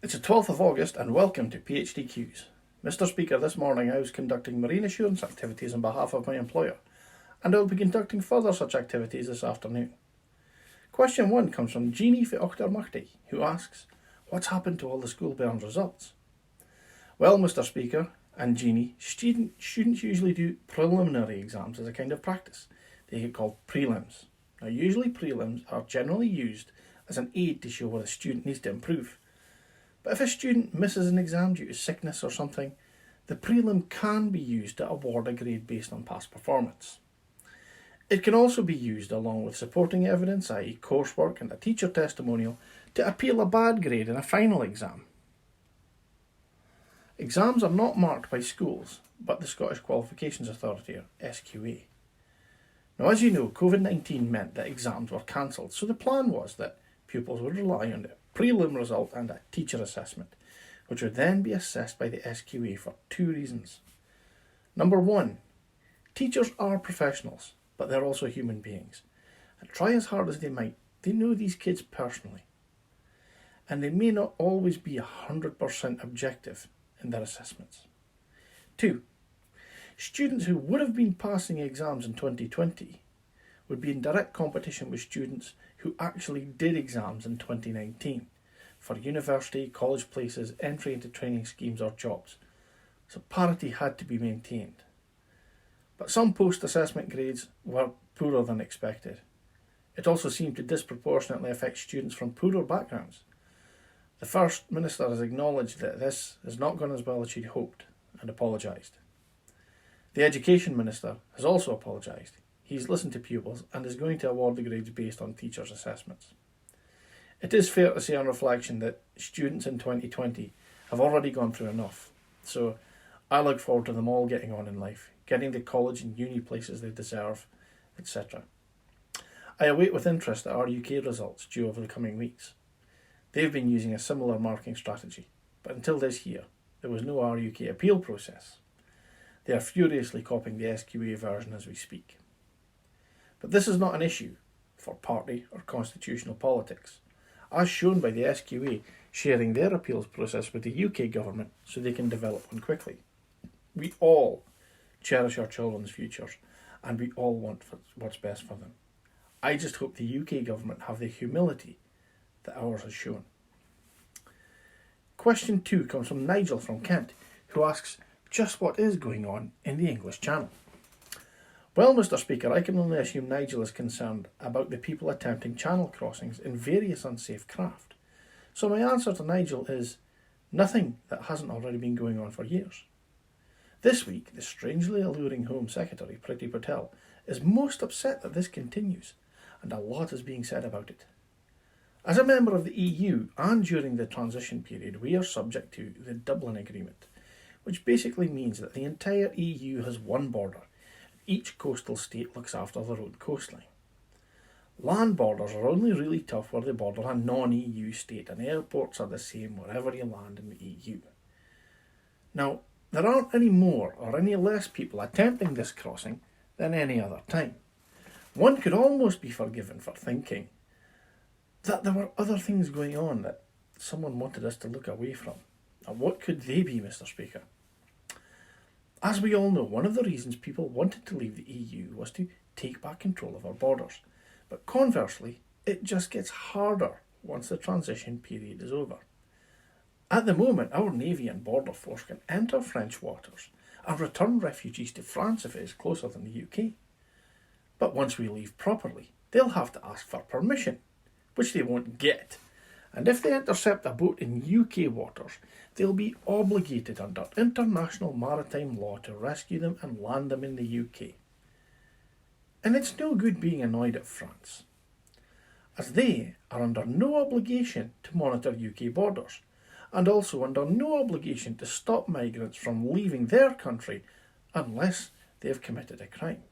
It's the 12th of August and welcome to PHDQs. Mr. Speaker, this morning I was conducting marine assurance activities on behalf of my employer, and I will be conducting further such activities this afternoon. Question 1 comes from Jeannie Fioctor-Machty, who asks, what's happened to all the school bound results? Well, Mr. Speaker and Jeannie, students usually do preliminary exams as a kind of practice. They get called prelims. Now, usually prelims are generally used as an aid to show where a student needs to improve. But if a student misses an exam due to sickness or something, the prelim can be used to award a grade based on past performance. It can also be used along with supporting evidence, i.e. coursework and a teacher testimonial, to appeal a bad grade in a final exam. Exams are not marked by schools, but the Scottish Qualifications Authority, or SQA. Now, as you know, COVID-19 meant that exams were cancelled, so the plan was that pupils would rely on the prelim result and a teacher assessment, which would then be assessed by the SQA for two reasons. Number one, teachers are professionals, but they're also human beings. And try as hard as they might, they know these kids personally. And they may not always be 100% objective in their assessments. 2. Students who would have been passing exams in 2020 would be in direct competition with students who actually did exams in 2019 for university, college places, entry into training schemes or jobs. So parity had to be maintained. But some post-assessment grades were poorer than expected. It also seemed to disproportionately affect students from poorer backgrounds. The First Minister has acknowledged that this has not gone as well as she'd hoped and apologised. The Education Minister has also apologised. He's listened to pupils and is going to award the grades based on teachers' assessments. It is fair to say on reflection that students in 2020 have already gone through enough. So I look forward to them all getting on in life, getting the college and uni places they deserve, etc. I await with interest the RUK results due over the coming weeks. They've been using a similar marking strategy, but until this year, there was no RUK appeal process. They are furiously copying the SQA version as we speak. But this is not an issue for party or constitutional politics, as shown by the SQA sharing their appeals process with the UK government so they can develop one quickly. We all cherish our children's futures and we all want what's best for them. I just hope the UK government have the humility that ours has shown. Question 2 comes from Nigel from Kent, who asks, just what is going on in the English Channel? Well, Mr. Speaker, I can only assume Nigel is concerned about the people attempting channel crossings in various unsafe craft. So my answer to Nigel is nothing that hasn't already been going on for years. This week, the strangely alluring Home Secretary, Priti Patel, is most upset that this continues, and a lot is being said about it. As a member of the EU and during the transition period, we are subject to the Dublin Agreement, which basically means that the entire EU has one border. Each coastal state looks after their own coastline. Land borders are only really tough where they border a non-EU state, and airports are the same wherever you land in the EU. Now, there aren't any more or any less people attempting this crossing than any other time. One could almost be forgiven for thinking that there were other things going on that someone wanted us to look away from. Now, what could they be, Mr. Speaker? As we all know, one of the reasons people wanted to leave the EU was to take back control of our borders. But conversely, it just gets harder once the transition period is over. At the moment, our Navy and Border Force can enter French waters and return refugees to France if it is closer than the UK. But once we leave properly, they'll have to ask for permission, which they won't get. And if they intercept a boat in UK waters, they'll be obligated under international maritime law to rescue them and land them in the UK. And it's no good being annoyed at France, as they are under no obligation to monitor UK borders, and also under no obligation to stop migrants from leaving their country unless they have committed a crime.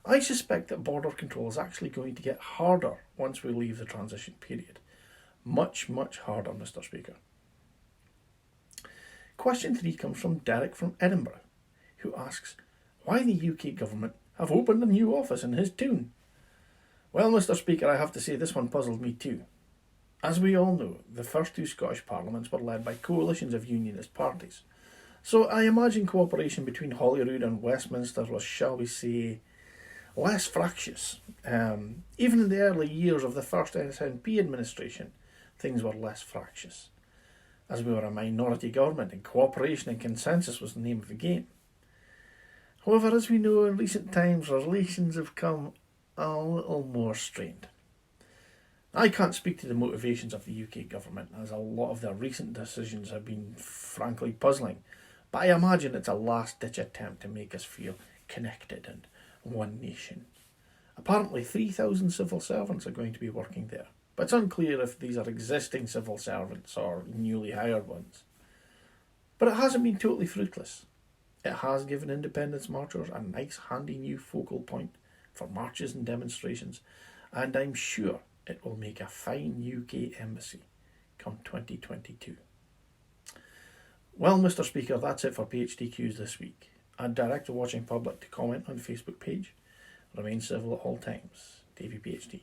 I suspect that border control is actually going to get harder once we leave the transition period. Much, much harder, Mr. Speaker. Question 3 comes from Derek from Edinburgh, who asks why the UK government have opened a new office in his town. Well, Mr. Speaker, I have to say this one puzzled me too. As we all know, the first two Scottish parliaments were led by coalitions of unionist parties. So I imagine cooperation between Holyrood and Westminster was, shall we say, less fractious. Even in the early years of the first SNP administration, things were less fractious, as we were a minority government and cooperation and consensus was the name of the game. However, as we know, in recent times, relations have come a little more strained. I can't speak to the motivations of the UK government, as a lot of their recent decisions have been frankly puzzling, but I imagine it's a last-ditch attempt to make us feel connected and one nation. Apparently 3,000 civil servants are going to be working there, but it's unclear if these are existing civil servants or newly hired ones. But it hasn't been totally fruitless. It has given independence marchers a nice handy new focal point for marches and demonstrations, and I'm sure it will make a fine UK embassy come 2022. Well, Mr. Speaker, that's it for PHDQs this week. I'd direct the watching public to comment on the Facebook page. Remain civil at all times. Davey PhD.